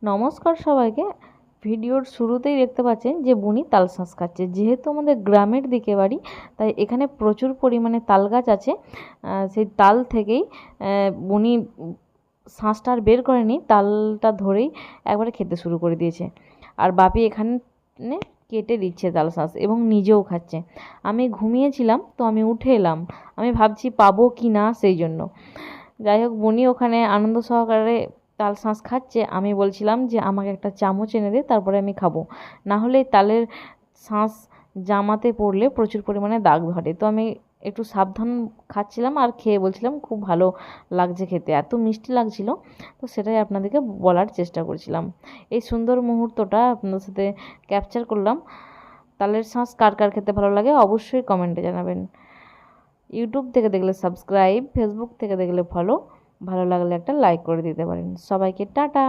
নমস্কার সবাইকে। ভিডিওর শুরুতেই দেখতে পাচ্ছেন যে বুনি তাল শাঁস খাচ্ছে। যেহেতু আমাদের গ্রামের দিকে বাড়ি, তাই এখানে প্রচুর পরিমাণে তাল গাছ আছে। সেই তাল থেকেই বুনি শাঁসটা আর বের করেনি, তালটা ধরেই একবারে খেতে শুরু করে দিয়েছে। আর বাপি এখানে কেটে দিচ্ছে তাল শাঁস এবং নিজেও খাচ্ছে। আমি ঘুমিয়েছিলাম, তো আমি উঠে এলাম, আমি ভাবছি পাবো কি না, সেই জন্য। যাই হোক, বুনি ওখানে আনন্দ সহকারে তাল শাঁস খাচ্ছে। আমি বলছিলাম যে আমাকে একটা চামচ এনে দে, তারপরে আমি খাবো, না হলে তালের শাঁস জামাতে পড়লে প্রচুর পরিমাণে দাগ ধরে। তো আমি একটু সাবধান খাচ্ছিলাম আর খেয়ে বলছিলাম খুব ভালো লাগছে খেতে, এত মিষ্টি লাগছিল। তো সেটাই আপনাদেরকে বলার চেষ্টা করছিলাম। এই সুন্দর মুহূর্তটা আপনাদের সাথে ক্যাপচার করলাম। তালের শাঁস কার কার খেতে ভালো লাগে অবশ্যই কমেন্টে জানাবেন। ইউটিউব থেকে দেখলে সাবস্ক্রাইব, ফেসবুক থেকে দেখলে ফলো, ভালো লাগলে একটা লাইক করে দিতে পারেন। সবাইকে টাটা।